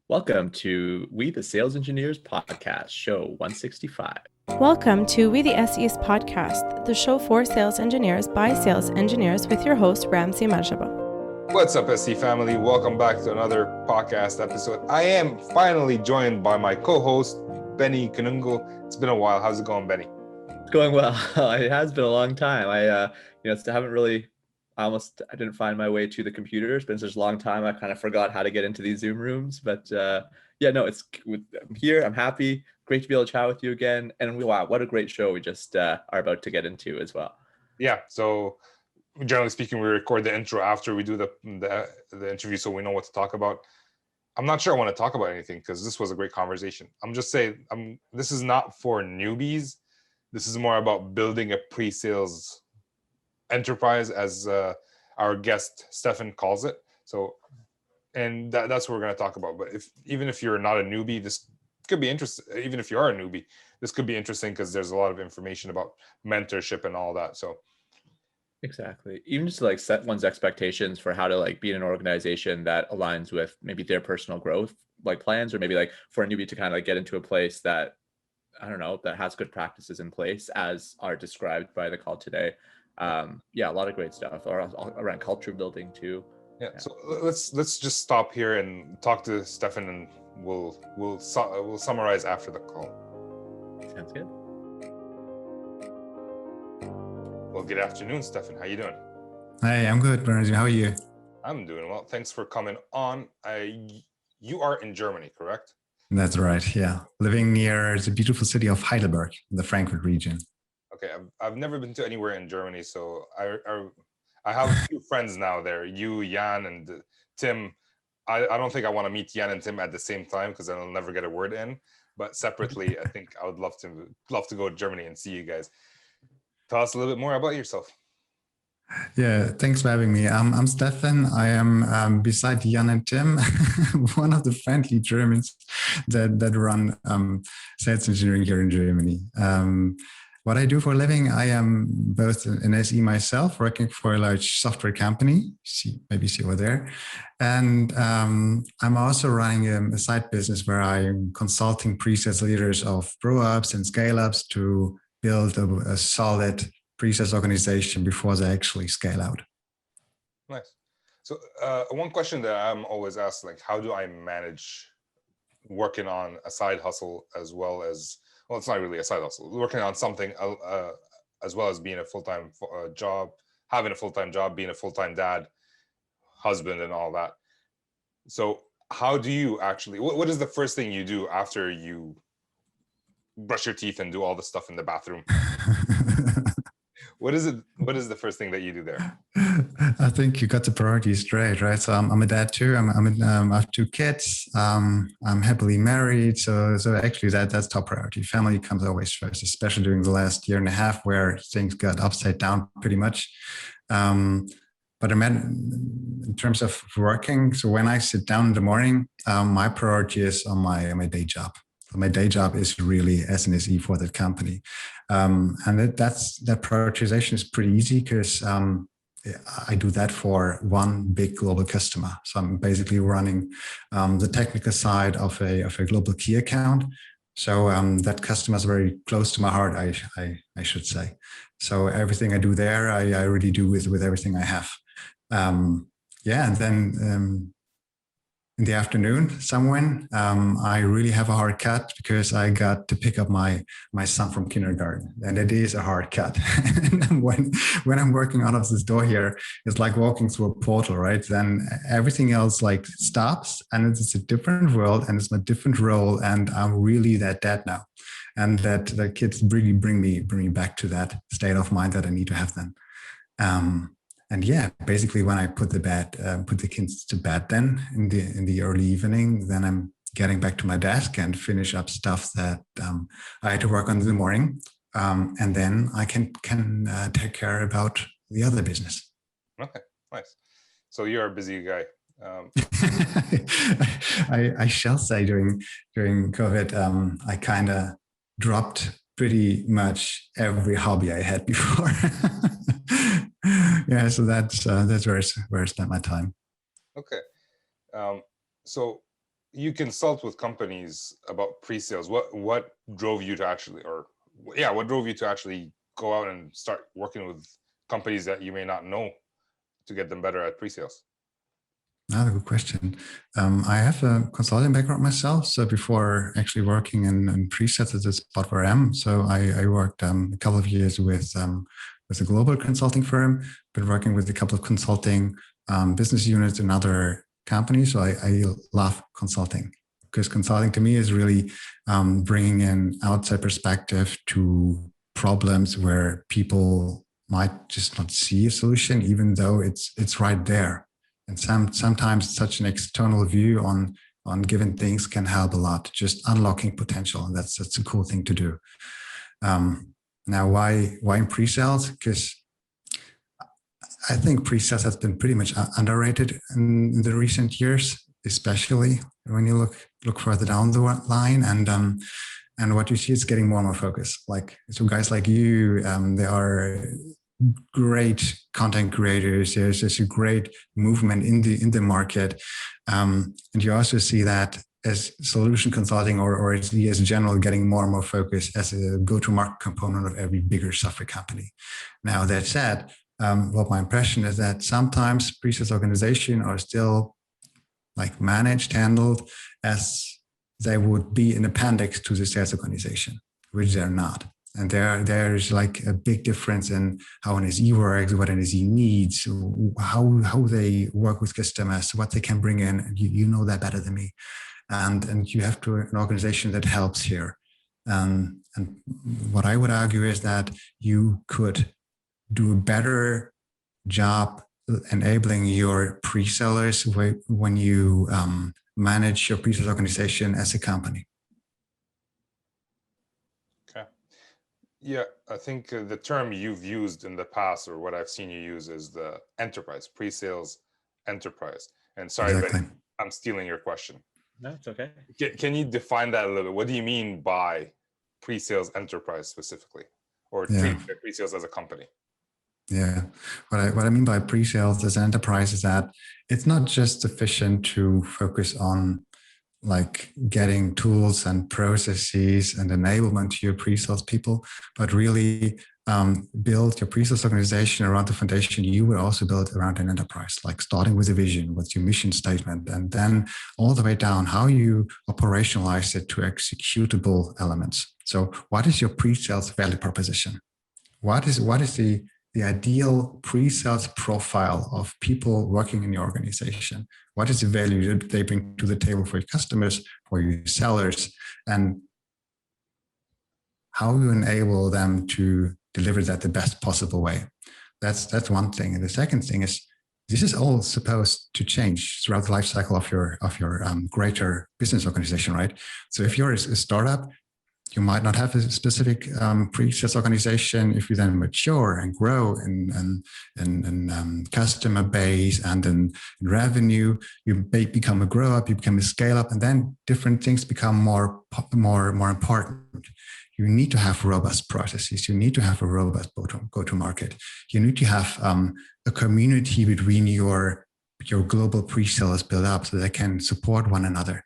Welcome to We the Sales Engineers podcast, show 165. Welcome to We the SEs podcast, the show for sales engineers by sales engineers with your host, Ramsey Majaba. What's up, SE family? Welcome back to another podcast episode. I am finally joined by my co-host, Benny Kanungo. It's been a while. How's it going, Benny? It's going well. It has been a long time. I didn't find my way to the computer. It's been such a long time. I kind of forgot how to get into these Zoom rooms, but I'm here. I'm happy. Great to be able to chat with you again. And wow, what a great show we just are about to get into as well. Yeah. So generally speaking, we record the intro after we do the interview, so we know what to talk about. I'm not sure I want to talk about anything because this was a great conversation. I'm just saying, this is not for newbies. This is more about building a pre-sales enterprise, as our guest Stefan calls it. So, and that's what we're going to talk about. But even if you're not a newbie, this could be interesting. Even if you are a newbie, this could be interesting because there's a lot of information about mentorship and all that. So, exactly. Even just to set one's expectations for how to be in an organization that aligns with maybe their personal growth plans, or maybe for a newbie to kind of get into a place that that has good practices in place as are described by the call today. A lot of great stuff around culture building too. Yeah. So let's just stop here and talk to Stefan, and we'll summarize after the call. Sounds good. Well, good afternoon, Stefan. How you doing? Hey, I'm good, Bernard. How are you? I'm doing well. Thanks for coming on. You are in Germany, correct? That's right. Yeah, living near the beautiful city of Heidelberg in the Frankfurt region. Okay, I've never been to anywhere in Germany, so I have a few friends now there. You, Jan, and Tim. I don't think I want to meet Jan and Tim at the same time because I'll never get a word in. But separately, I think I would love to go to Germany and see you guys. Tell us a little bit more about yourself. Yeah, thanks for having me. I'm Stefan. I am beside Jan and Tim, one of the friendly Germans that run sales engineering here in Germany. What I do for a living, I am both an SE myself, working for a large software company, see over there. And I'm also running a side business where I'm consulting pre-sales leaders of grow-ups and scale-ups to build a solid pre-sales organization before they actually scale out. Nice. So one question that I'm always asked, how do I manage working on a side hustle as well as, well, it's not really a side hustle, working on something as well as being a full-time job, having a full-time job, being a full-time dad, husband, and all that. So how do you actually, what is the first thing you do after you brush your teeth and do all the stuff in the bathroom? What is the first thing that you do there? I think you got the priorities straight, right? So I'm a dad too. I have two kids. I'm happily married. So actually that's top priority. Family comes always first, especially during the last year and a half where things got upside down pretty much. But in terms of working, so when I sit down in the morning, my priority is on my day job. My day job is really as an SE for that company. And that prioritization is pretty easy because I do that for one big global customer. So I'm basically running the technical side of a global key account. So that customer is very close to my heart, I should say. So everything I do there, I really do with everything I have. And then in the afternoon, I really have a hard cut because I got to pick up my son from kindergarten, and it is a hard cut. And when I'm working out of this door here, it's like walking through a portal, right? Then everything else stops, and it's a different world, and it's a different role, and I'm really that dad now, and that the kids really bring me back to that state of mind that I need to have then. And yeah, basically when I put the kids to bed then in the early evening, then I'm getting back to my desk and finish up stuff that I had to work on in the morning. And then I can take care about the other business. Okay, nice. So you're a busy guy. I shall say during COVID, I kind of dropped pretty much every hobby I had before. Yeah, so that's where I spent my time. Okay, so you consult with companies about pre-sales. What drove you to actually, what drove you to actually go out and start working with companies that you may not know to get them better at pre-sales? Another good question. I have a consulting background myself. So before actually working in pre-sales at the spot where I am, so I worked a couple of years with a global consulting firm, been working with a couple of consulting business units in other companies. So I love consulting, because consulting to me is really bringing an outside perspective to problems where people might just not see a solution, even though it's right there. And sometimes such an external view on given things can help a lot, just unlocking potential. And that's a cool thing to do. Now, why in pre-sales? Because I think pre-sales has been pretty much underrated in the recent years, especially when you look further down the line. And what you see is getting more and more focused. Like, so guys like you, there are great content creators. There's just a great movement in the market, and you also see that as solution consulting or as general getting more and more focused as a go-to-market component of every bigger software company. Now that said, what my impression is that sometimes pre-sales organizations are still like managed, handled as they would be an appendix to the sales organization, which they're not. And there's like a big difference in how an SE works, what an SE needs, how they work with customers, what they can bring in. You know that better than me. And you have to an organization that helps here. And what I would argue is that you could do a better job enabling your pre-sellers when you manage your pre-sales organization as a company. Yeah, I think the term you've used in the past, or what I've seen you use, is the enterprise, pre-sales enterprise. And sorry, Exactly. Ben, I'm stealing your question. No, it's okay. Can you define that a little bit? What do you mean by pre-sales enterprise specifically, or pre-sales as a company? Yeah, what I mean by pre-sales as an enterprise is that it's not just sufficient to focus on like getting tools and processes and enablement to your pre-sales people, but really build your pre-sales organization around the foundation you would also build around an enterprise, like starting with a vision, what's your mission statement, and then all the way down how you operationalize it to executable elements. So what is your pre-sales value proposition? What is the ideal pre-sales profile of people working in your organization? What is the value that they bring to the table for your customers, for your sellers, and how you enable them to deliver that the best possible way? That's one thing. And the second thing is, this is all supposed to change throughout the life cycle of your greater business organization, right? So if you're a startup, you might not have a specific pre-sales organization. If you then mature and grow in customer base and in revenue, you become a grow up, you become a scale up, and then different things become more important. You need to have robust processes. You need to have a robust go-to-market. You need to have a community between your global pre-sellers built up so they can support one another.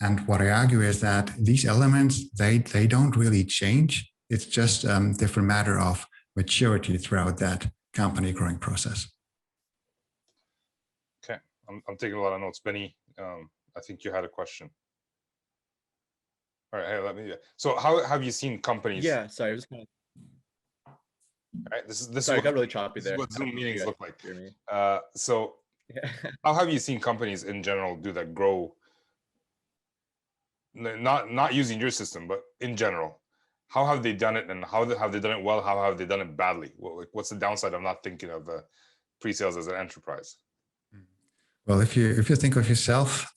And what I argue is that these elements, they don't really change. It's just a different matter of maturity throughout that company growing process. Okay, I'm taking a lot of notes. Benny, I think you had a question. All right, hey, let me. So how have you seen companies? Yeah, sorry, I was kind of. All right, this Sorry, is I got really choppy there. what Zoom meetings look like. Hear me? So how have you seen companies in general do that grow? Not using your system, but in general, how have they done it, and how have they done it well? How have they done it badly? What's the downside of not thinking of pre-sales as an enterprise? Well, if you think of yourself,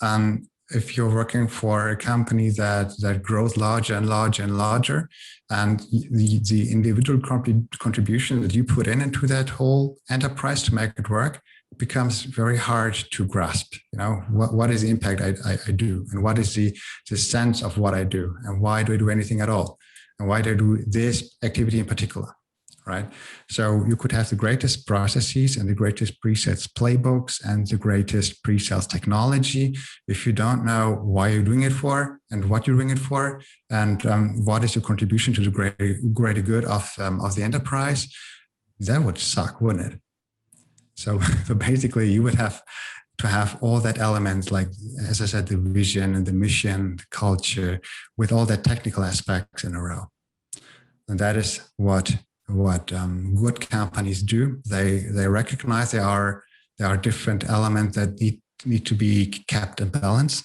if you're working for a company that grows larger and larger and larger, and the individual contribution that you put into that whole enterprise to make it work becomes very hard to grasp. You know, what is the impact I do, and what is the sense of what I do, and why do I do anything at all, and why do I do this activity in particular? right? So you could have the greatest processes and the greatest presets playbooks and the greatest pre-sales technology. If you don't know why you're doing it for and what you're doing it for, and what is your contribution to the greater good of the enterprise, that would suck, wouldn't it? So basically, you would have to have all that elements, like, as I said, the vision and the mission, the culture, with all that technical aspects in a row. And that is what good companies do. They recognize there are different elements that need to be kept in balance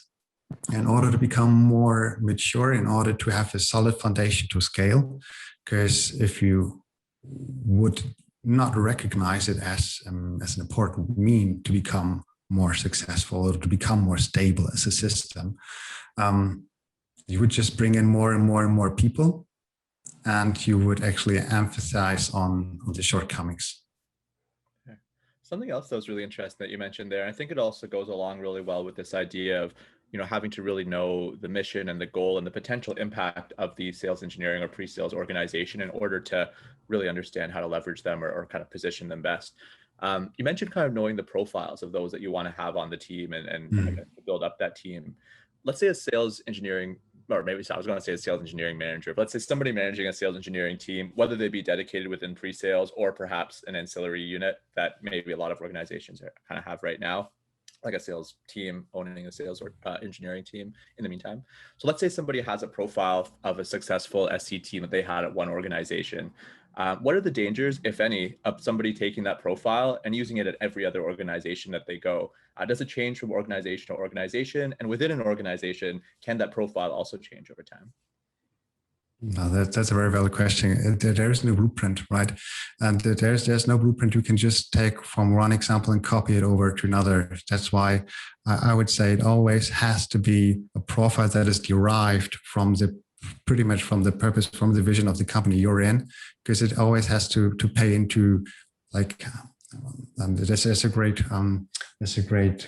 in order to become more mature, in order to have a solid foundation to scale. Because if you would not recognize it as an important mean to become more successful or to become more stable as a system, you would just bring in more and more and more people, and you would actually emphasize on the shortcomings. Okay. Something else that was really interesting that you mentioned there, I think it also goes along really well with this idea of, having to really know the mission and the goal and the potential impact of the sales engineering or pre-sales organization in order to really understand how to leverage them or kind of position them best. You mentioned kind of knowing the profiles of those that you want to have on the team and build up that team. Let's say a sales engineering, or maybe I was going to say a sales engineering manager, but let's say somebody managing a sales engineering team, whether they be dedicated within pre-sales or perhaps an ancillary unit that maybe a lot of organizations kind of have right now, like a sales team owning a sales or engineering team in the meantime. So let's say somebody has a profile of a successful SC team that they had at one organization. What are the dangers, if any, of somebody taking that profile and using it at every other organization that they go? Does it change from organization to organization? And within an organization, can that profile also change over time? No, that's a very valid question. There is no blueprint, right? And there's no blueprint you can just take from one example and copy it over to another. That's why I would say it always has to be a profile that is derived from pretty much from the purpose, from the vision of the company you're in, because it always has to pay into, like, there's a great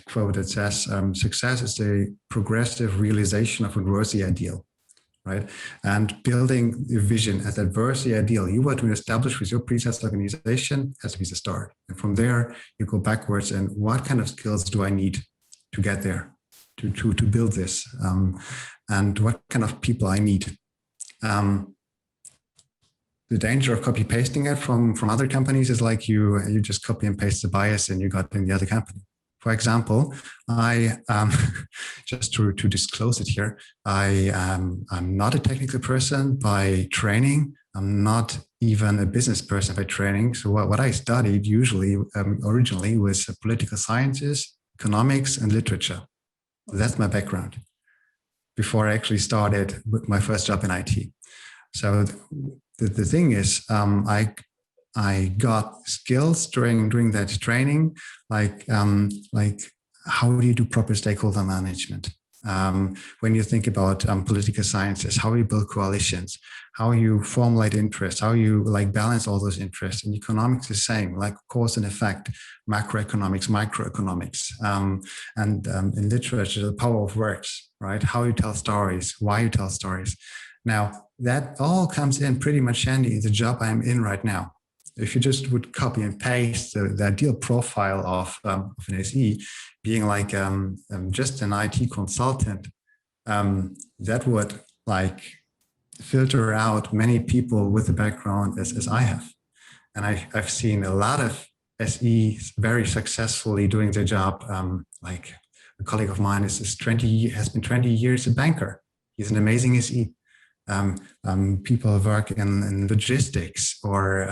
quote that says, success is the progressive realization of a worthy ideal. Right. And building a vision as that worthy ideal you want to establish with your pre-sales organization has to be the start. And from there, you go backwards and what kind of skills do I need to get there, to build this? And what kind of people I need. The danger of copy pasting it from other companies is like you just copy and paste the bias and you got in the other company. For example, I just to disclose it here, I'm not a technical person by training. I'm not even a business person by training. So what I studied originally was political sciences, economics, and literature. That's my background before I actually started with my first job in IT. So the thing is, I got skills during that training, like how do you do proper stakeholder management? When you think about political sciences, how you build coalitions, how you formulate interests, how you balance all those interests. And economics is the same, like cause and effect, macroeconomics, microeconomics, and in literature, the power of words, right? How you tell stories, why you tell stories. Now that all comes in pretty much handy in the job I'm in right now. If you just would copy and paste the ideal profile of an SE being like just an IT consultant, that would filter out many people with the background as I have. And I've seen a lot of SEs very successfully doing their job. Like a colleague of mine has been 20 years a banker. He's an amazing SE. People work in logistics or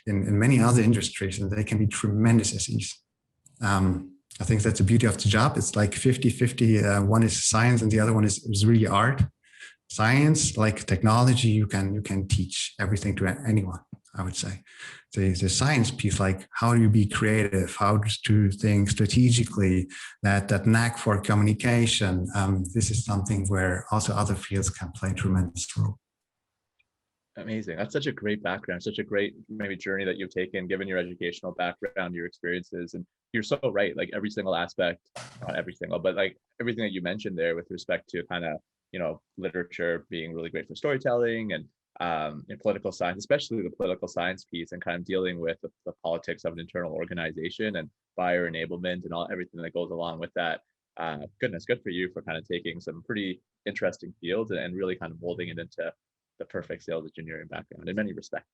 in many other industries, and they can be tremendous SEs. I think that's the beauty of the job. It's like 50-50. One is science and the other one is really art. Science, like technology, you can teach everything to anyone, I would say. The science piece, like how do you be creative, how to think strategically, that knack for communication. This is something where also other fields can play a tremendous role. Amazing. That's such a great background, such a great maybe journey that you've taken, given your educational background, your experiences. And you're so right, like every single aspect, not every single, but like everything that you mentioned there with respect to kind of, literature being really great for storytelling and in political science, especially the political science piece, and kind of dealing with the politics of an internal organization and buyer enablement and everything that goes along with that. Goodness, good for you for kind of taking some pretty interesting fields and really kind of molding it into the perfect sales engineering background in many respects.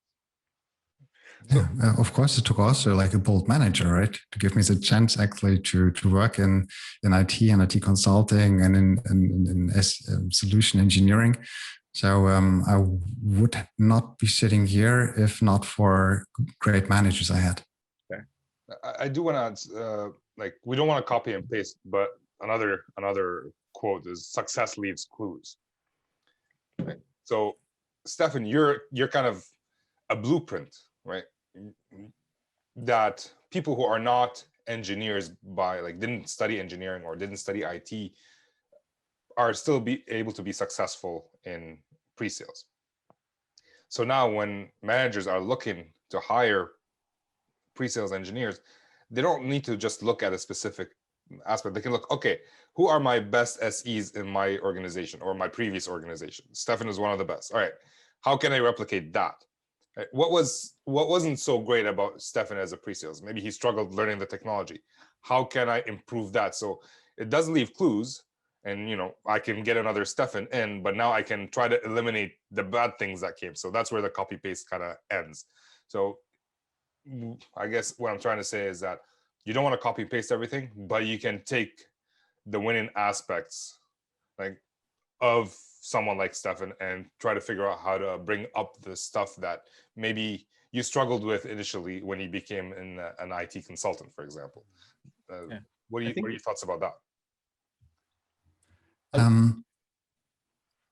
Yeah, of course, it took also like a bold manager, right, to give me the chance actually to work in IT and IT consulting and in solution engineering. So I would not be sitting here if not for great managers I had. Okay. I do want to like, we don't want to copy and paste, but another quote is success leaves clues. Right? So Stefan, you're kind of a blueprint, right? That people who are not engineers didn't study engineering or didn't study IT are still able to be successful in pre-sales. So now when managers are looking to hire pre-sales engineers, they don't need to just look at a specific aspect. They can look, okay, who are my best SEs in my organization or my previous organization? Stefan is one of the best. All right, how can I replicate that? Right? What wasn't so great about Stefan as a pre-sales? Maybe he struggled learning the technology. How can I improve that? So it does leave clues, and I can get another Stefan in, but now I can try to eliminate the bad things that came. So that's where the copy paste kind of ends. So I guess what I'm trying to say is that you don't want to copy paste everything, but you can take the winning aspects of someone like Stefan and try to figure out how to bring up the stuff that maybe you struggled with initially when you became an IT consultant, for example. What are your thoughts about that?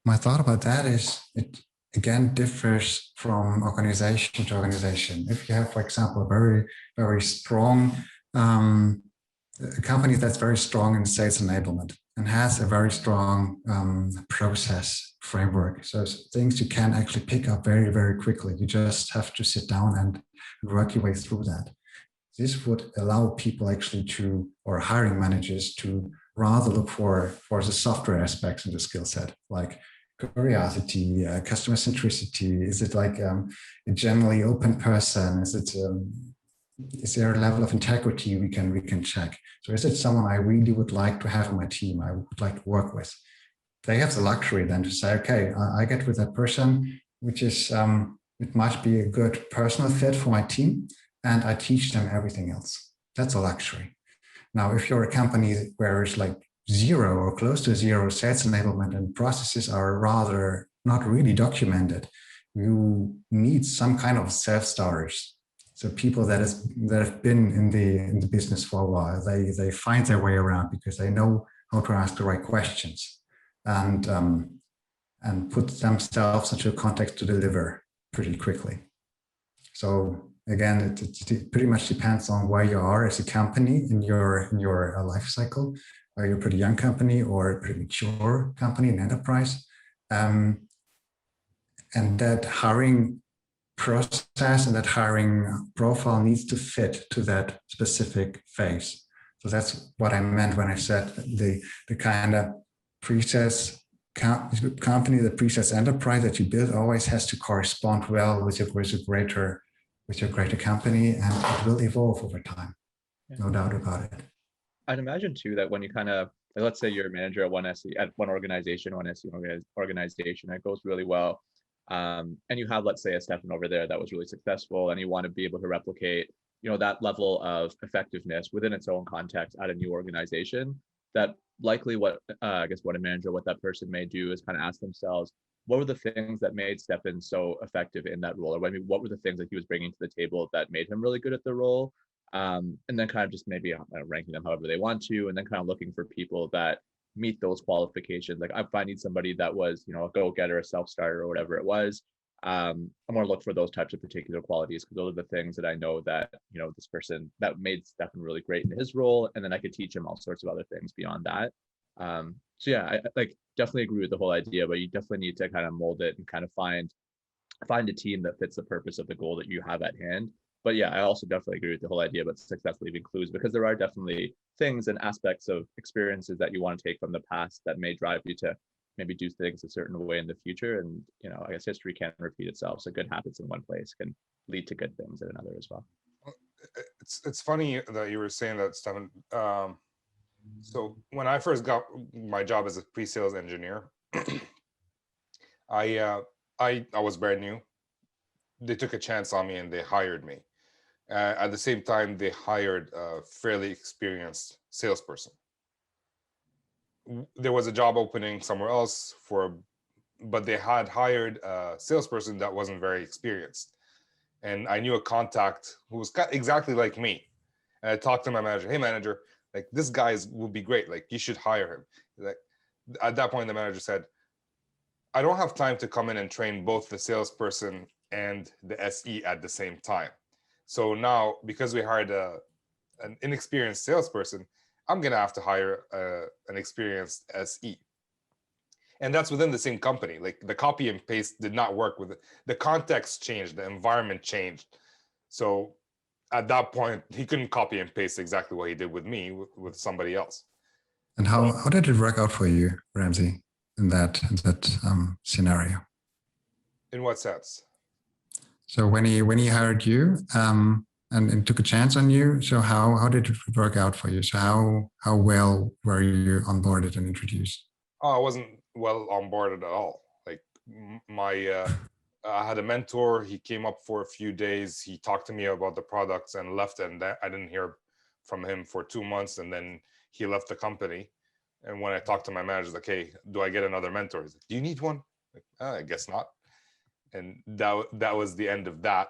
My thought about that is it again differs from organization to organization. If you have, for example, a very, very strong a company that's very strong in sales enablement and has a very strong process framework. So things you can actually pick up very, very quickly. You just have to sit down and work your way through that. This would allow people actually or hiring managers to rather look for the software aspects in the skill set, like curiosity, customer centricity. Is it like a generally open person? Is there a level of integrity we can check? So is it someone I really would like to have on my team, I would like to work with? They have the luxury then to say, okay, I get with that person, which is, it might be a good personal fit for my team, and I teach them everything else. That's a luxury. Now, if you're a company where it's like zero or close to zero sales enablement and processes are rather not really documented, you need some kind of self-starters. So people that have been in the business for a while, they find their way around because they know how to ask the right questions and put themselves into a context to deliver pretty quickly. So again, it pretty much depends on where you are as a company in your life cycle. Are you a pretty young company or a pretty mature company, an enterprise? And that hiring process and that hiring profile needs to fit to that specific phase. So that's what I meant when I said the kind of pre-sales company, the pre-sales enterprise that you build always has to correspond well with your greater company, and it will evolve over time. No doubt about it. I'd imagine too that when you kind of, let's say you're a manager at one organization, it goes really well. And you have, let's say, a Stefan over there that was really successful, and you want to be able to replicate, that level of effectiveness within its own context at a new organization. That likely what a manager, what that person may do is kind of ask themselves, what were the things that made Stefan so effective in that role? Or what were the things that he was bringing to the table that made him really good at the role? And then kind of just maybe ranking them however they want to, and then kind of looking for people that meet those qualifications. Like I'm finding somebody that was, a go-getter, a self-starter, or whatever it was. I'm going to look for those types of particular qualities because those are the things that I know that, this person that made Stefan really great in his role. And then I could teach him all sorts of other things beyond that. So yeah, I definitely agree with the whole idea, but you definitely need to kind of mold it and kind of find a team that fits the purpose of the goal that you have at hand. But yeah, I also definitely agree with the whole idea about success leaving clues, because there are definitely things and aspects of experiences that you want to take from the past that may drive you to, maybe do things a certain way in the future. And, I guess history can repeat itself. So good habits in one place can lead to good things in another as well. It's funny that you were saying that, Stefan. So when I first got my job as a pre-sales engineer, I was brand new. They took a chance on me and they hired me. At the same time, they hired a fairly experienced salesperson. There was a job opening somewhere else but they had hired a salesperson that wasn't very experienced. And I knew a contact who was exactly like me. And I talked to my manager, hey manager, like this guy will be great. Like you should hire him. Like at that point, the manager said, I don't have time to come in and train both the salesperson and the SE at the same time. So now, because we hired an inexperienced salesperson, I'm going to have to hire an experienced SE. And that's within the same company. Like the copy and paste did not work with it. The context changed, the environment changed. So at that point, he couldn't copy and paste exactly what he did with me, with somebody else. And how did it work out for you, Ramsey, in that scenario? In what sense? So when he hired you and took a chance on you, so how did it work out for you? So how well were you onboarded and introduced? Oh, I wasn't well onboarded at all. Like I had a mentor. He came up for a few days. He talked to me about the products and left, and I didn't hear from him for 2 months. And then he left the company. And when I talked to my manager, like, hey, do I get another mentor? He's like, do you need one? Like, I guess not. And that was the end of that.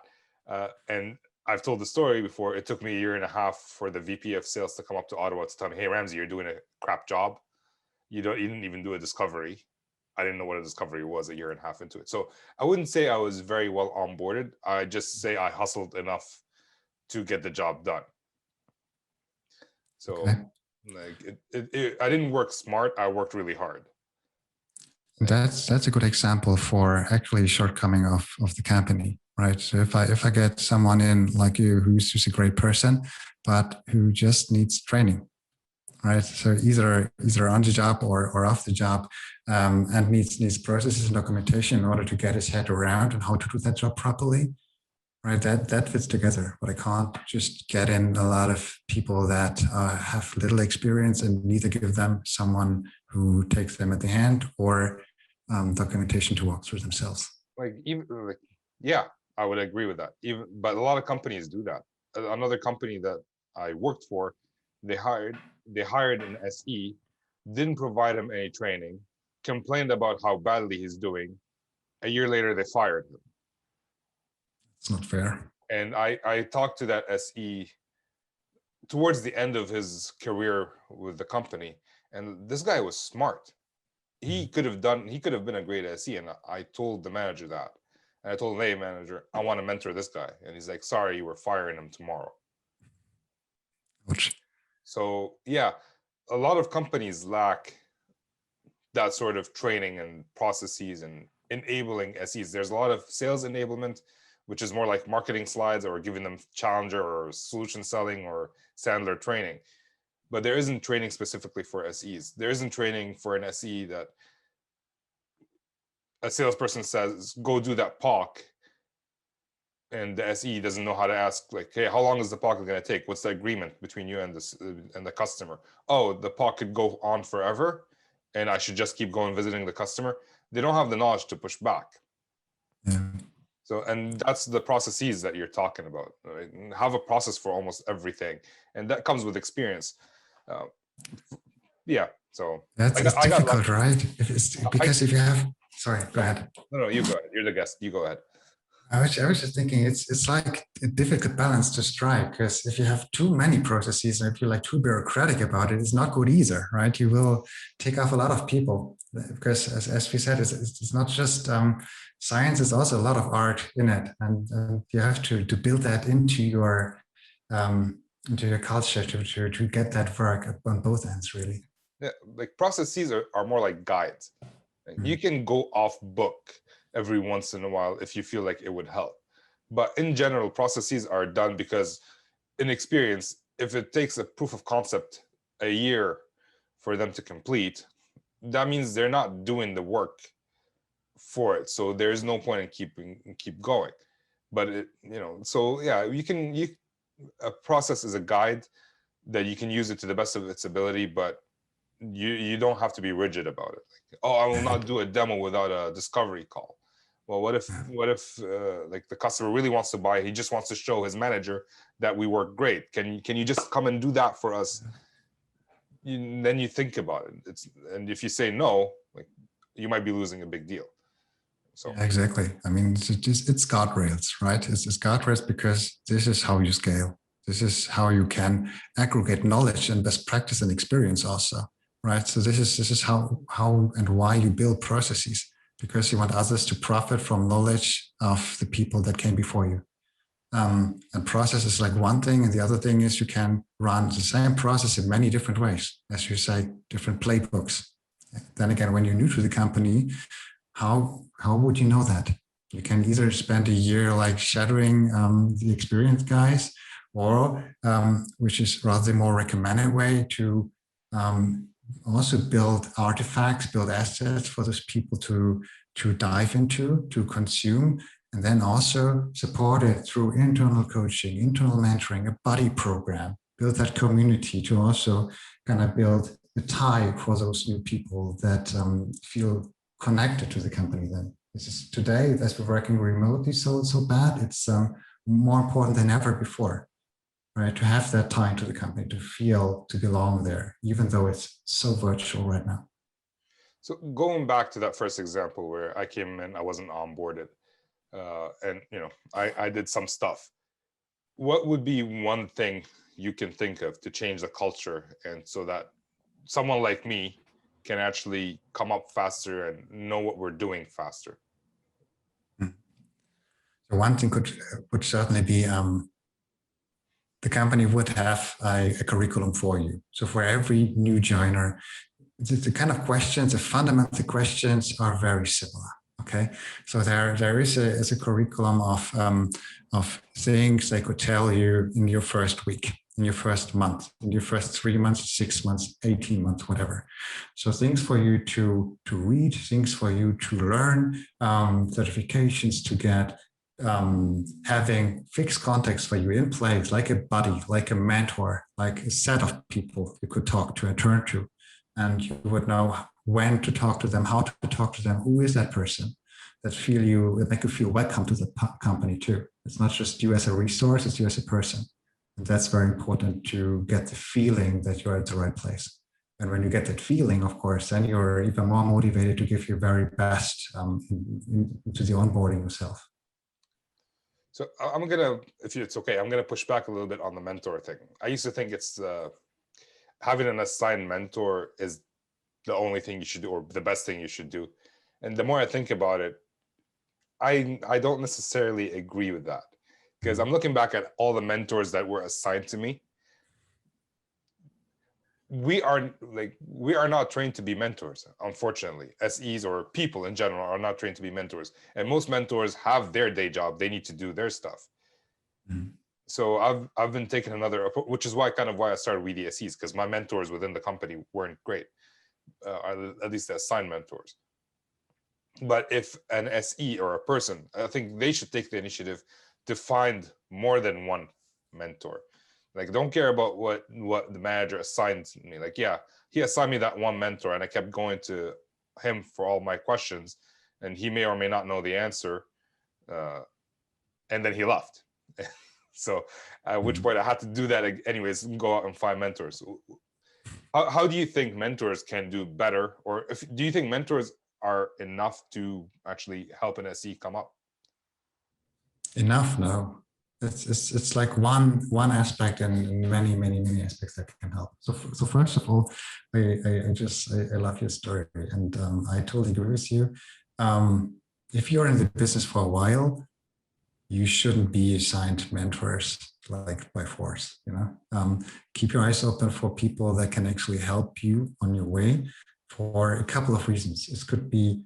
And I've told the story before. It took me a year and a half for the VP of sales to come up to Ottawa to tell me, hey, Ramsey, you're doing a crap job. You didn't even do a discovery. I didn't know what a discovery was a year and a half into it. So I wouldn't say I was very well onboarded. I just say I hustled enough to get the job done. So like I didn't work smart. I worked really hard. That's a good example for actually shortcoming of the company, right? So if I get someone in like you who's just a great person, but who just needs training, right? So either on the job or off the job, and needs processes and documentation in order to get his head around and how to do that job properly, right? That fits together. But I can't just get in a lot of people that have little experience and neither give them someone who takes them at the hand or documentation to walk through themselves. Yeah, I would agree with that. But a lot of companies do that. Another company that I worked for, they hired an SE, didn't provide him any training, complained about how badly he's doing. A year later, they fired him. It's not fair. And I talked to that SE towards the end of his career with the company, and this guy was smart. He could have been a great SE, and I told the manager that. And I told him, hey, manager, I want to mentor this guy. And he's like, sorry, we're firing him tomorrow. Ouch. So yeah, a lot of companies lack that sort of training and processes and enabling SEs. There's a lot of sales enablement, which is more like marketing slides or giving them challenger or solution selling or Sandler training. But there isn't training specifically for SEs. There isn't training for an SE that a salesperson says, go do that POC. And the SE doesn't know how to ask, like, hey, how long is the POC going to take? What's the agreement between you and the customer? Oh, the POC could go on forever, and I should just keep going visiting the customer. They don't have the knowledge to push back. Yeah. So, and that's the processes that you're talking about. Right? Have a process for almost everything, and that comes with experience. Yeah. So that's difficult, right? If you have, sorry, go ahead. No, you go ahead. You're the guest. You go ahead. I was just thinking it's like a difficult balance to strike, because if you have too many processes and if you're like too bureaucratic about it, it's not good either, right? You will take off a lot of people, because as we said, it's not just science, it's also a lot of art in it, and you have to build that into your culture to get that work on both ends, really. Yeah, like processes are more like guides. You can go off book every once in a while if you feel like it would help. But in general, processes are done because in experience, if it takes a proof of concept a year for them to complete, that means they're not doing the work for it. So there's no point in keep going. But so yeah, a process is a guide that you can use it to the best of its ability, but you don't have to be rigid about it. Like, oh, I will not do a demo without a discovery call. Well, what if like the customer really wants to buy, he just wants to show his manager that we work great. Can you just come and do that for us? Then you think about it. And if you say no, like, you might be losing a big deal. So yeah, exactly. I mean, it's guardrails, right? It's guardrails because this is how you scale. This is how you can aggregate knowledge and best practice and experience also, right? So this is how and why you build processes, because you want others to profit from knowledge of the people that came before you. And process is like one thing, and the other thing is you can run the same process in many different ways, as you say, different playbooks. Then again, when you're new to the company, how would you know that? You can either spend a year like shadowing the experienced guys, or which is rather the more recommended way to also build artifacts, build assets for those people to dive into, to consume, and then also support it through internal coaching, internal mentoring, a buddy program, build that community to also kind of build a tie for those new people that feel connected to the company. Then this is today, as we're working remotely so bad, it's more important than ever before, right? To have that tie to the company, to feel to belong there, even though it's so virtual right now. So going back to that first example where I came in, I wasn't onboarded, and I did some stuff. What would be one thing you can think of to change the culture, and so that someone like me can actually come up faster and know what we're doing faster? So one thing would certainly be the company would have a curriculum for you. So for every new joiner, the kind of questions, the fundamental questions are very similar. Okay, so there is a curriculum of things they could tell you in your first week, in your first month, in your first 3 months, 6 months, 18 months, whatever. So things for you to read, things for you to learn, certifications to get, having fixed contacts for you in place, like a buddy, like a mentor, like a set of people you could talk to and turn to. And you would know when to talk to them, how to talk to them, who is that person that make you feel welcome to the company too. It's not just you as a resource, it's you as a person. And that's very important to get the feeling that you're at the right place. And when you get that feeling, of course, then you're even more motivated to give your very best into the onboarding yourself. So if it's okay, I'm gonna push back a little bit on the mentor thing. I used to think it's having an assigned mentor is the only thing you should do, or the best thing you should do. And the more I think about it, I don't necessarily agree with that, because I'm looking back at all the mentors that were assigned to me. We are not trained to be mentors, unfortunately. SEs or people in general are not trained to be mentors. And most mentors have their day job. They need to do their stuff. Mm-hmm. So I've been taking another approach, which is why I started with the SEs, because my mentors within the company weren't great, at least the assigned mentors. But if an SE or a person, I think they should take the initiative to find more than one mentor. Like, don't care about what the manager assigned me. Like, yeah, he assigned me that one mentor, and I kept going to him for all my questions, and he may or may not know the answer, and then he left. So at which point I had to do that anyways, go out and find mentors. How do you think mentors can do better? Or do you think mentors are enough to actually help an SE come up? Enough? No. It's like one aspect and many aspects that can help. So first of all, I love your story, and I totally agree with you. If you're in the business for a while, you shouldn't be assigned mentors like by force. Keep your eyes open for people that can actually help you on your way for a couple of reasons. It could be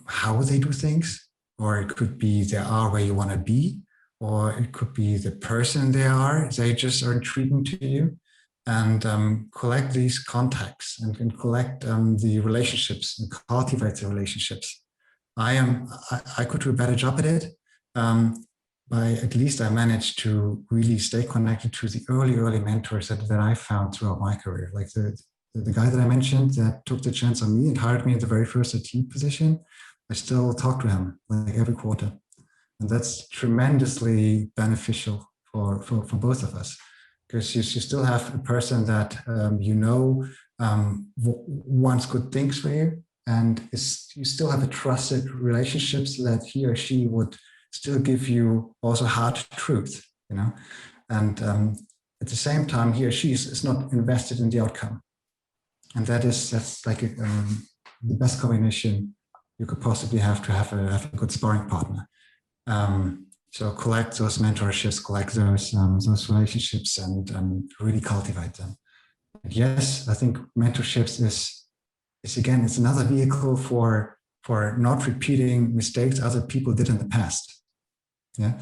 how they do things, or it could be they are where you want to be, or it could be the person they just are intriguing to you. and collect these contacts and collect the relationships and cultivate the relationships. I could do a better job at it. By at least I managed to really stay connected to the early mentors that I found throughout my career. Like the guy that I mentioned that took the chance on me and hired me at the very first IT position, I still talk to him like every quarter. And that's tremendously beneficial for both of us, because you still have a person that wants good things for you, and you still have a trusted relationship so that he or she would still give you also hard truth, and at the same time, he or she is not invested in the outcome. And that's like the best combination you could possibly have to have a good sparring partner. So collect those mentorships, collect those relationships, and really cultivate them. And yes, I think mentorships is again, it's another vehicle for not repeating mistakes other people did in the past. Yeah,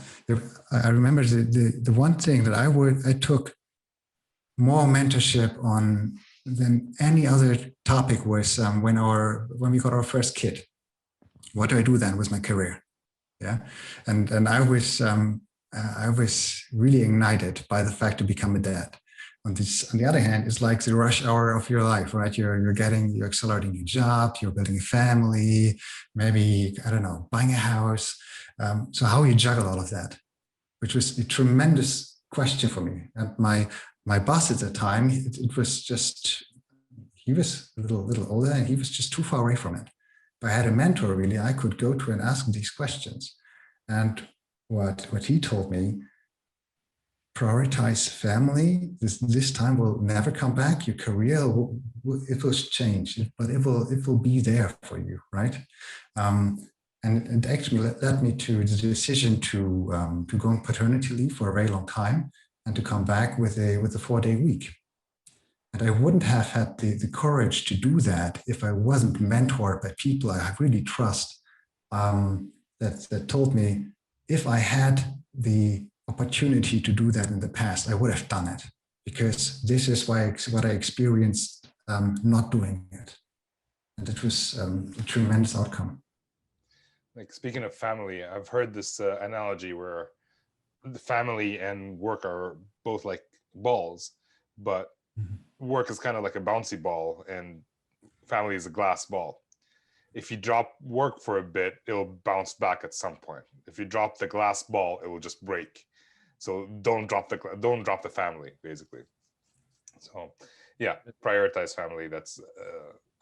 I remember the one thing that I took more mentorship on than any other topic was when we got our first kid. What do I do then with my career? Yeah, and I was really ignited by the fact to become a dad. On the other hand, it's like the rush hour of your life, right? You're accelerating your job, you're building a family, maybe, I don't know, buying a house. So how you juggle all of that, which was a tremendous question for me. And my boss at the time, it was just, he was a little older and he was just too far away from it. If I had a mentor, really, I could go to and ask him these questions. And what he told me, prioritize family. This time will never come back. Your career it will change, but it will be there for you, right? And actually led me to the decision to go on paternity leave for a very long time and to come back with a 4-day week. And I wouldn't have had the courage to do that if I wasn't mentored by people I really trust, that told me if I had the opportunity to do that in the past, I would have done it, because this is what I experienced not doing it. And it was a tremendous outcome. Like, speaking of family, I've heard this analogy where the family and work are both like balls, but work is kind of like a bouncy ball and family is a glass ball. If you drop work for a bit, it'll bounce back at some point. If you drop the glass ball, it will just break. So don't drop the family, basically. So yeah, prioritize family. That's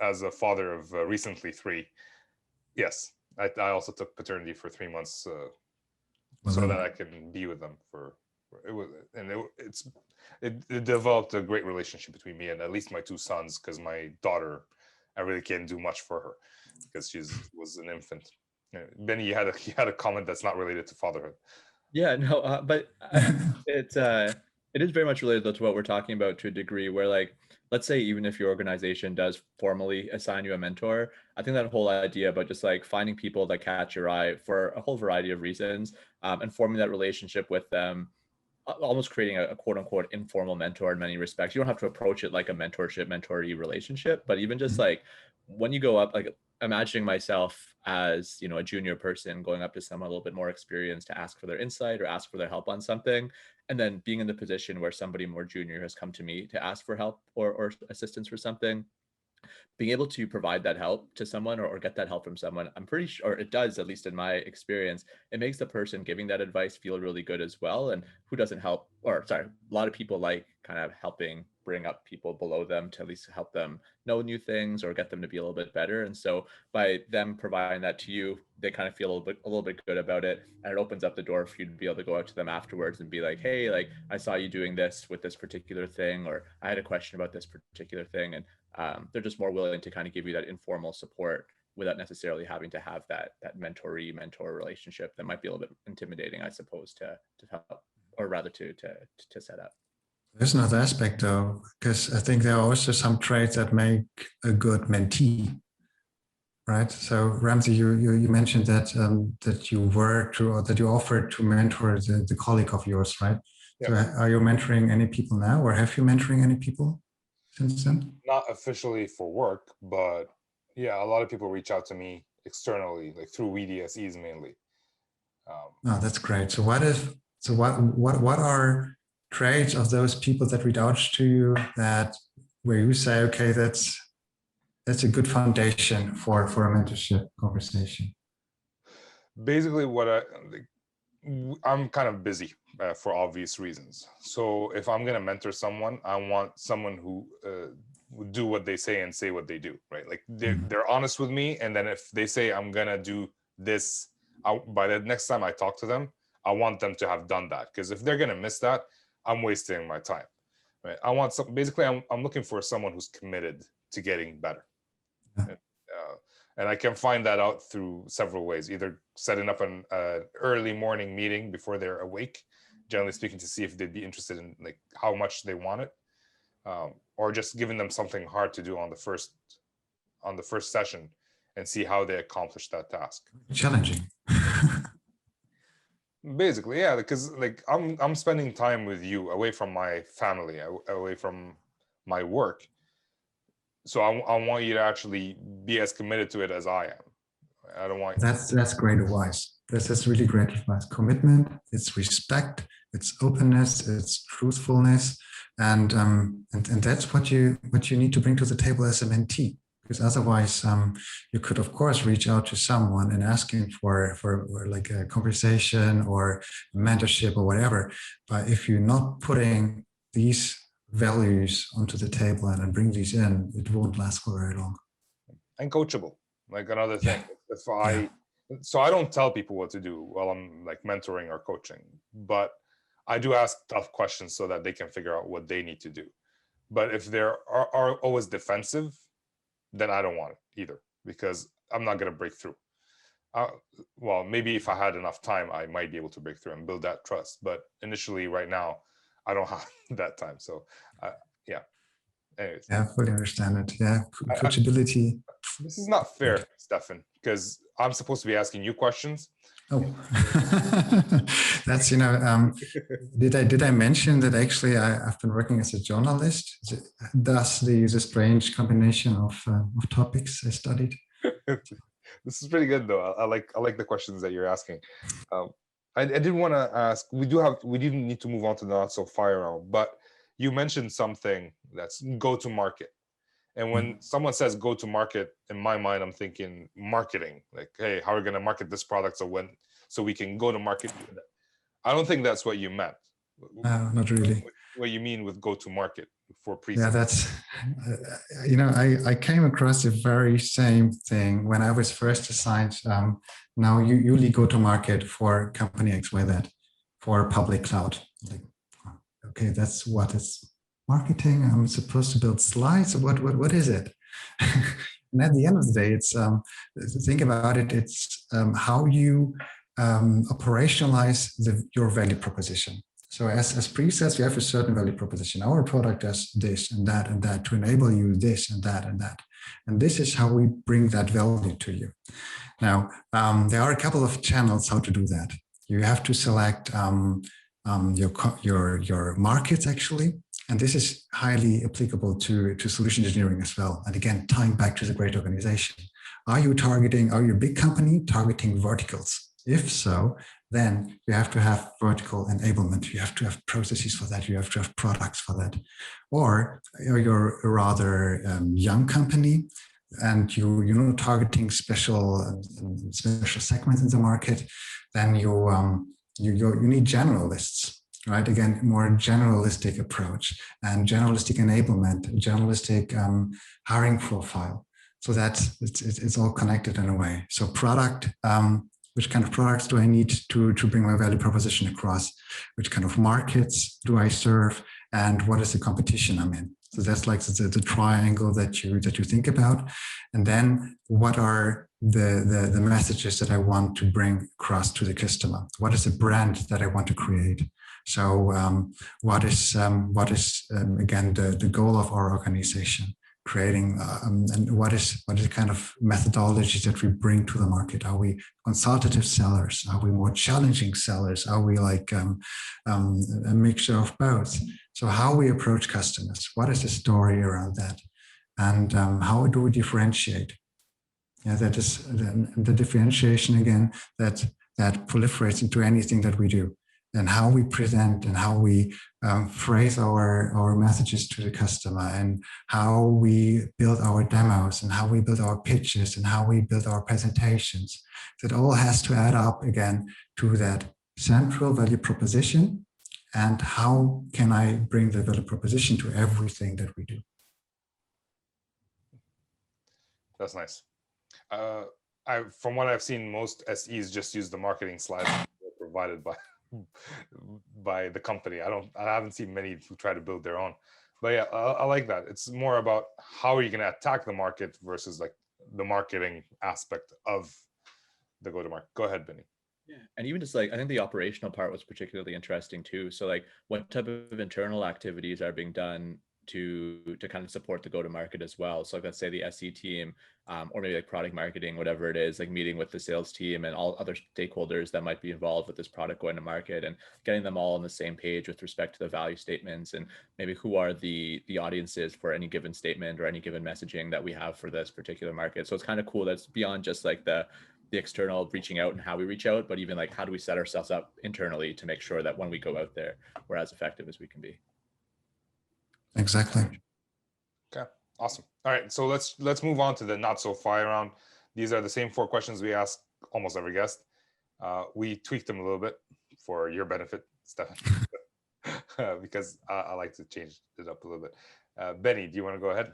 as a father of recently 3. Yes, I also took paternity for 3 months so that I can be with them it developed a great relationship between me and at least my 2 sons, because my daughter, I really can't do much for her because she was an infant. Benny, you had a comment that's not related to fatherhood. Yeah, no, but it is very much related to what we're talking about to a degree, where, like, let's say even if your organization does formally assign you a mentor, I think that whole idea about just like finding people that catch your eye for a whole variety of reasons, and forming that relationship with them, almost creating a quote unquote informal mentor in many respects. You don't have to approach it like a mentoree relationship, but even just like when you go up, like imagining myself as, a junior person going up to someone a little bit more experienced to ask for their insight or ask for their help on something, and then being in the position where somebody more junior has come to me to ask for help or assistance for something, being able to provide that help to someone or get that help from someone, I'm pretty sure it does, at least in my experience, it makes the person giving that advice feel really good as well. And who doesn't help, a lot of people like kind of helping bring up people below them to at least help them know new things or get them to be a little bit better. And so by them providing that to you, they kind of feel a little bit good about it. And it opens up the door for you to be able to go out to them afterwards and be like, hey, like I saw you doing this with this particular thing, or I had a question about this particular thing. And they're just more willing to kind of give you that informal support without necessarily having to have that mentor relationship that might be a little bit intimidating, I suppose, to help, or rather to set up. There's another aspect though, because I think there are also some traits that make a good mentee, right? So Ramsey, you mentioned that that you worked or that you offered to mentor the colleague of yours, right? So are you mentoring any people now, or have you mentoring any people since then? Not officially for work, but yeah, a lot of people reach out to me externally, like through VDSEs mainly. Oh, that's great. So what are traits of those people that reach out to you that where you say, okay, that's a good foundation for a mentorship conversation? Basically, I'm kind of busy for obvious reasons. So if I'm gonna mentor someone, I want someone who would do what they say and say what they do, right? Like they're honest with me, and then if they say I'm gonna do this, by the next time I talk to them, I want them to have done that. Because if they're gonna miss that, I'm wasting my time, right? I want basically I'm looking for someone who's committed to getting better. And I can find that out through several ways, either setting up an early morning meeting before they're awake, generally speaking, to see if they'd be interested in like how much they want it, or just giving them something hard to do on the first session and see how they accomplish that task. Challenging. Basically, yeah, because like I'm spending time with you away from my family, away from my work. So I want you to actually be as committed to it as I am. I don't want. That's great advice. That's really great advice. Commitment, it's respect, it's openness, it's truthfulness, and that's what you need to bring to the table as a mentee. Because otherwise, you could of course reach out to someone and asking for like a conversation or mentorship or whatever. But if you're not putting these values onto the table and bring these in, it won't last for very long. And coachable, like another thing. So I don't tell people what to do while I'm like mentoring or coaching, but I do ask tough questions so that they can figure out what they need to do. But if they're are always defensive, then I don't want it either, because I'm not going to break through. Well, maybe if I had enough time, I might be able to break through and build that trust. But initially, right now, I don't have that time. So, yeah. Anyways. Yeah, I fully understand it. Yeah, coachability. This is not fair, Stefan, because I'm supposed to be asking you questions. Oh, that's, did I mention that actually I've been working as a journalist? Thus the strange combination of topics I studied. This is pretty good though. I like the questions that you're asking. I did want to ask, we didn't need to move on to the not so fire round, but you mentioned something that's go to market. And when someone says go to market, in my mind, I'm thinking marketing, like, hey, how are we going to market this product so we can go to market with it? I don't think that's what you meant. Not really. What you mean with go to market for pre-sales? Yeah, that's, I came across the very same thing when I was first assigned. Now you usually go to market for company XYZ, for public cloud. Like, okay, that's what is marketing. I'm supposed to build slides. What is it? And at the end of the day, it's think about it. It's how you operationalize your value proposition. So as pre-sales, we have a certain value proposition. Our product does this and that to enable you this and that and that. And this is how we bring that value to you. Now, there are a couple of channels how to do that. You have to select your markets actually. And this is highly applicable to solution engineering as well. And again, tying back to the great organization. Are you a big company targeting verticals? If so, then you have to have vertical enablement. You have to have processes for that. You have to have products for that. Or you're a rather young company and you're not targeting special segments in the market, then you need generalists. Right, again, more generalistic approach and generalistic enablement, generalistic hiring profile. So that's it's all connected in a way. So product, which kind of products do I need to bring my value proposition across? Which kind of markets do I serve? And what is the competition I'm in? So that's like the triangle that you think about. And then what are the messages that I want to bring across to the customer? What is the brand that I want to create? So what is again, the goal of our organization? creating, and what is the kind of methodologies that we bring to the market? Are we consultative sellers? Are we more challenging sellers? Are we like a mixture of both? So how we approach customers, what is the story around that? And how do we differentiate? Yeah, that is the differentiation again, that proliferates into anything that we do, and how we present and how we phrase our messages to the customer, and how we build our demos, and how we build our pitches, and how we build our presentations. That all has to add up again to that central value proposition. And how can I bring the value proposition to everything that we do? That's nice. From what I've seen, most SEs just use the marketing slides provided by the company. I haven't seen many who try to build their own. But yeah, I like that. It's more about how are you going to attack the market versus like the marketing aspect of the go-to-market. Go ahead, Benny. Yeah, and even just like, I think the operational part was particularly interesting too. So like, what type of internal activities are being done to kind of support the go-to-market as well? So like, let's say the SE team, or maybe like product marketing, whatever it is, like meeting with the sales team and all other stakeholders that might be involved with this product going to market, and getting them all on the same page with respect to the value statements, and maybe who are the audiences for any given statement or any given messaging that we have for this particular market. So it's kind of cool. That's beyond just like the external reaching out and how we reach out, but even like, how do we set ourselves up internally to make sure that when we go out there, we're as effective as we can be. Exactly. Okay, awesome. All right, so let's move on to the not so fire round. These are the same 4 questions we ask almost every guest. We tweaked them a little bit for your benefit, Stefan, because I like to change it up a little bit. Benny, do you want to go ahead?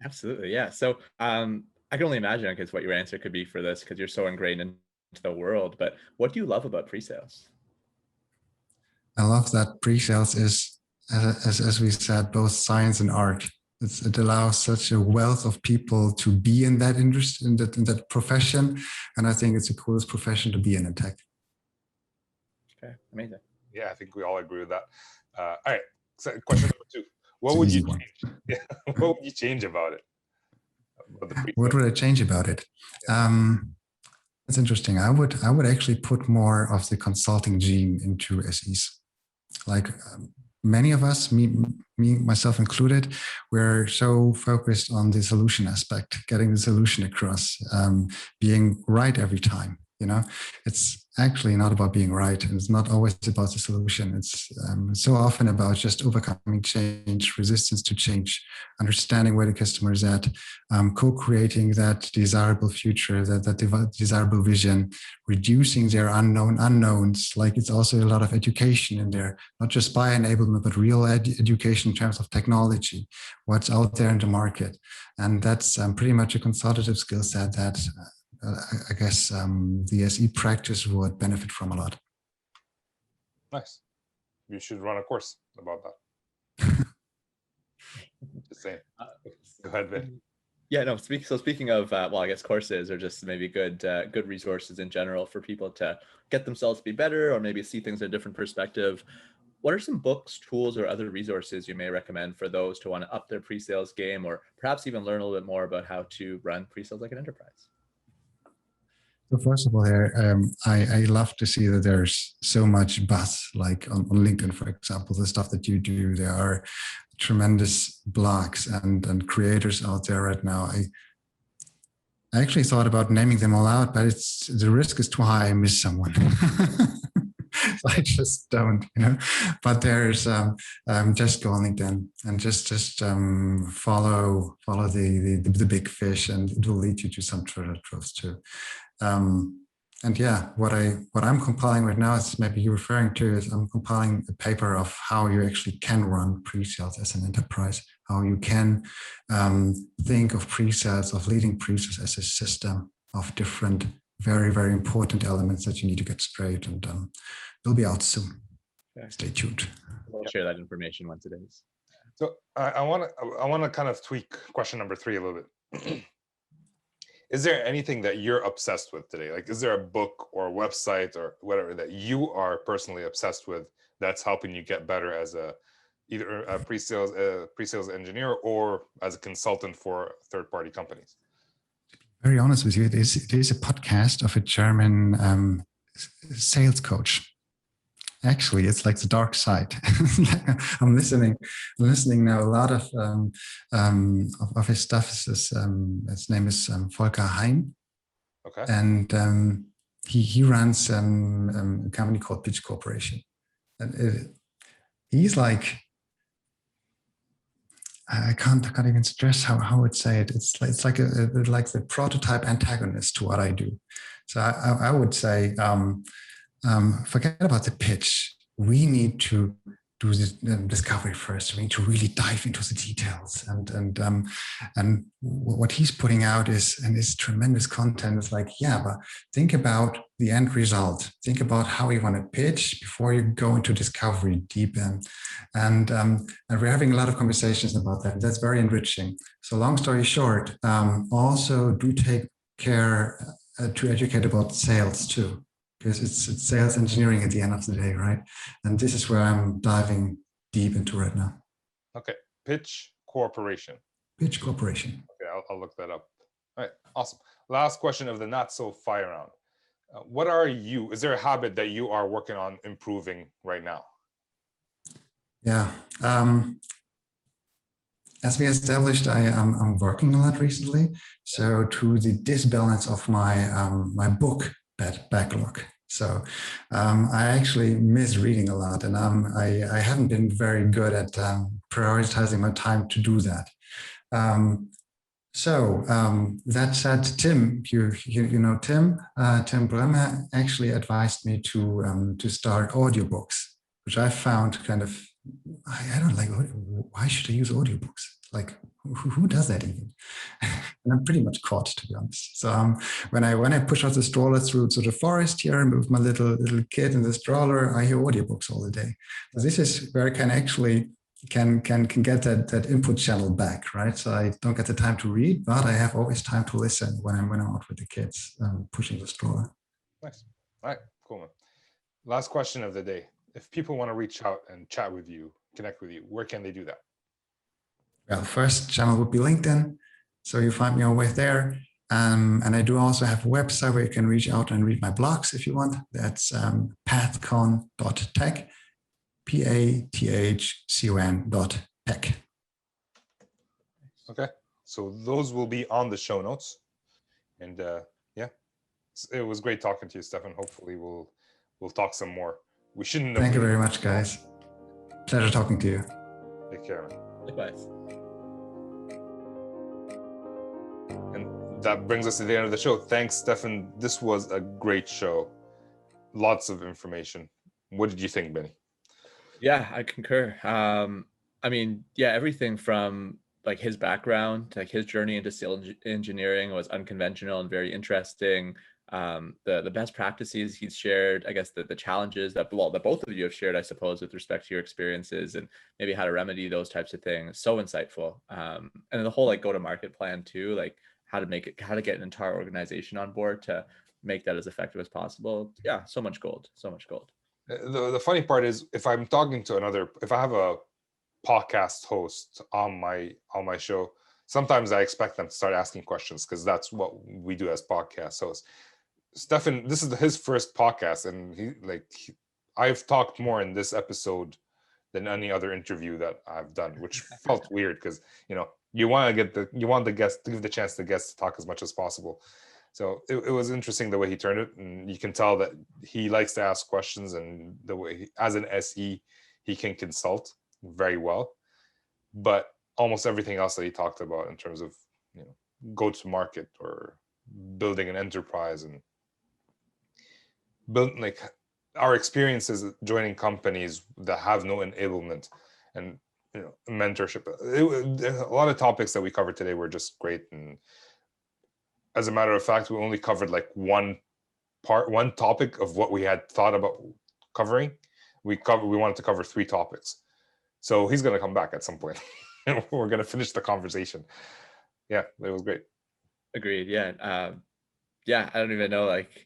Absolutely, yeah. So I can only imagine, because what your answer could be for this, because you're so ingrained into the world. But what do you love about pre-sales? I love that pre-sales is, as we said, both science and art. It allows such a wealth of people to be in that industry, in that profession, and I think it's the coolest profession to be in tech. Okay, amazing. Yeah, I think we all agree with that. All right, so question number 2: What would you change? Yeah, what would you change about it? What would I change about it? That's interesting. I would actually put more of the consulting gene into SEs. Like many of us, me myself included, we're so focused on the solution aspect, getting the solution across, being right every time. You know, it's actually not about being right, and it's not always about the solution. It's so often about just overcoming change, resistance to change, understanding where the customer is at, co-creating that desirable future, that desirable vision, reducing their unknowns. Like, it's also a lot of education in there, not just by enablement, but real education in terms of technology, what's out there in the market. And that's pretty much a consultative skill set that I guess the SE practice would benefit from a lot. Nice. You should run a course about that. Just saying. Go ahead, Ben. Yeah, no. Speaking of, well, I guess courses, or just maybe good resources in general for people to get themselves to be better, or maybe see things in a different perspective. What are some books, tools, or other resources you may recommend for those to want to up their pre-sales game, or perhaps even learn a little bit more about how to run pre-sales like an enterprise? So first of all, here, I love to see that there's so much buzz, like on LinkedIn, for example, the stuff that you do. There are tremendous blogs and creators out there right now. I actually thought about naming them all out, but the risk is too high. I miss someone. So I just don't, you know. But there's just go on LinkedIn and just follow the big fish, and it will lead you to some treasure troves too. And yeah, what I'm compiling right now is, maybe you're referring to, is I'm compiling a paper of how you actually can run pre-sales as an enterprise, how you can think of pre-sales, of leading pre-sales as a system of different, very, very important elements that you need to get straight, and it'll be out soon. Okay. Stay tuned. We'll share that information once it is. So I want to kind of tweak question number 3 a little bit. Is there anything that you're obsessed with today? Like, is there a book or a website or whatever that you are personally obsessed with that's helping you get better as a either a pre-sales engineer or as a consultant for third-party companies? Very honest with you, it is a podcast of a German sales coach. Actually, it's like the dark side. I'm listening now. A lot of his stuff. His name is Volker Hein, Okay. and he runs a company called Pitch Corporation, and he's like, I can't even stress how I would say it. It's like the prototype antagonist to what I do. So I would say, forget about the pitch. We need to do this discovery first. We need to really dive into the details. And what he's putting out is tremendous content. It's like, yeah, but think about the end result. Think about how you want to pitch before you go into discovery deep in. And we're having a lot of conversations about that. That's very enriching. So long story short, also do take care to educate about sales too, because it's sales engineering at the end of the day, right? And this is where I'm diving deep into right now. Okay, Pitch Corporation. Pitch Corporation. Okay, I'll look that up. All right, awesome. Last question of the not so fire round. Is there a habit that you are working on improving right now? Yeah. As we established, I'm working a lot recently. So to the disbalance of my book backlog. So I actually miss reading a lot, and I haven't been very good at prioritizing my time to do that. So that said, Tim, you know Tim Bremer actually advised me to start audiobooks, which I found kind of, I don't like. Why should I use audiobooks? Like, who does that even? And I'm pretty much caught, to be honest. So when I push out the stroller through the forest here and move my little kid in the stroller, I hear audiobooks all the day. So this is where I can actually can get that input channel back, right? So I don't get the time to read, but I have always time to listen when I'm out with the kids pushing the stroller. Nice. All right, cool, man. Last question of the day. If people want to reach out and chat with you, connect with you, where can they do that? Well, first channel would be LinkedIn. So you find me always there. And I do also have a website where you can reach out and read my blogs if you want. That's pathcon.tech, pathcon.tech. Okay. So those will be on the show notes. And yeah, it was great talking to you, Stefan. Hopefully we'll talk some more. We shouldn't have. Thank you very much, guys. Pleasure talking to you. Take care, man. Likewise. And that brings us to the end of the show. Thanks, Stefan. This was a great show. Lots of information. What did you think, Benny? Yeah, I concur. I mean, yeah, everything from like his background, like his journey into sales engineering was unconventional and very interesting. The best practices he's shared, I guess the challenges that both of you have shared, I suppose, with respect to your experiences and maybe how to remedy those types of things. So insightful. And the whole like go-to-market plan too, like how to get an entire organization on board to make that as effective as possible. Yeah, so much gold. The funny part is if I have a podcast host on my show, sometimes I expect them to start asking questions because that's what we do as podcast hosts. Stefan, this is his first podcast, and I've talked more in this episode than any other interview that I've done, which felt weird because you want the guest to give the chance to guests to talk as much as possible. So it was interesting the way he turned it, and you can tell that he likes to ask questions, and the way as an SE he can consult very well. But almost everything else that he talked about in terms of go to market or building an enterprise and our experiences joining companies that have no enablement and mentorship. A lot of topics that we covered today were just great, and as a matter of fact, we only covered like one topic of what we had thought about covering. We wanted to cover 3 topics, so he's going to come back at some point. We're going to finish the conversation. Yeah, it was great. Agreed. Yeah. Yeah, I don't even know, like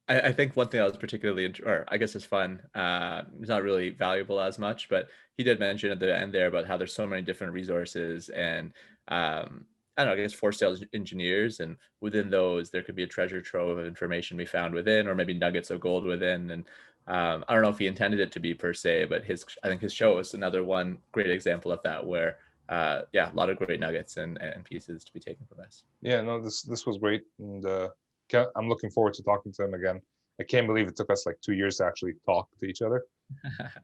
I think one thing that was particularly, or I guess is fun, it's not really valuable as much, but he did mention at the end there about how there's so many different resources and, I don't know, I guess for sales engineers, and within those, there could be a treasure trove of information we found within, or maybe nuggets of gold within. And I don't know if he intended it to be per se, but I think his show is another one great example of that, where, yeah, a lot of great nuggets and pieces to be taken from this. Yeah, no, this was great, and I'm looking forward to talking to him again. I can't believe it took us like 2 years to actually talk to each other.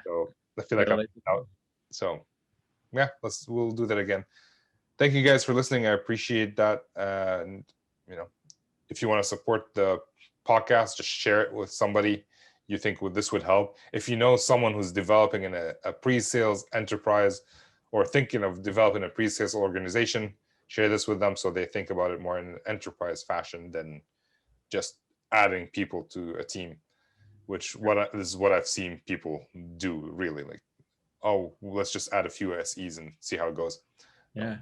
So I feel like I'm out. So yeah, we'll do that again. Thank you guys for listening. I appreciate that. And if you want to support the podcast, just share it with somebody you think this would help. If you know someone who's developing in a pre-sales enterprise or thinking of developing a pre-sales organization, share this with them so they think about it more in an enterprise fashion than just adding people to a team, which this is what I've seen people do, really. Like, oh, let's just add a few SEs and see how it goes. Yeah.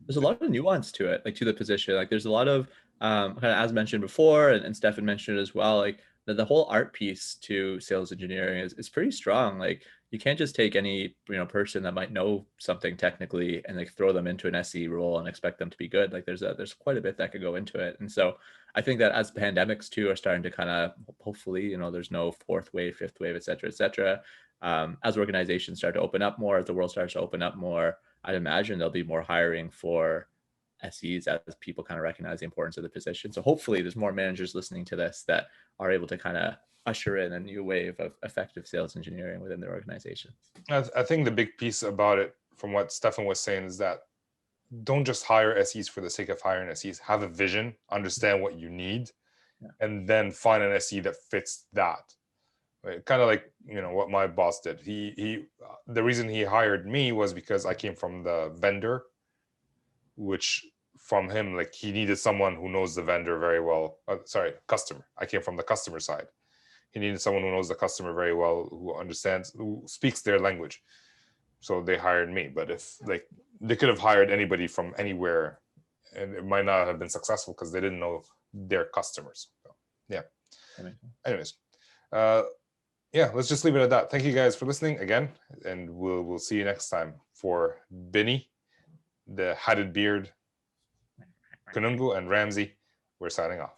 There's a lot of nuance to it, like to the position. Like there's a lot of, kind of as mentioned before, and Stefan mentioned it as well, like the whole art piece to sales engineering is pretty strong. Like you can't just take any person that might know something technically and like throw them into an SE role and expect them to be good. Like there's quite a bit that could go into it. And so I think that as pandemics too are starting to kind of, hopefully, there's no fourth wave, fifth wave, et cetera, as organizations start to open up more, as the world starts to open up more, I'd imagine there'll be more hiring for SEs as people kind of recognize the importance of the position. So hopefully there's more managers listening to this that are able to kind of usher in a new wave of effective sales engineering within their organizations. I think the big piece about it, from what Stefan was saying, is that don't just hire SEs for the sake of hiring SEs. Have a vision, understand what you need, and then find an SE that fits that. Right? Kind of like what my boss did. The reason he hired me was because I came from the vendor, which from him, like, he needed someone who knows the vendor very well. Customer. I came from the customer side. He needed someone who knows the customer very well, who understands, who speaks their language. So they hired me. But if they could have hired anybody from anywhere, and it might not have been successful because they didn't know their customers. So, yeah. Anyways, yeah, let's just leave it at that. Thank you guys for listening again, and we'll see you next time. For Benny, the hatted beard, Kanungu, and Ramsey, we're signing off.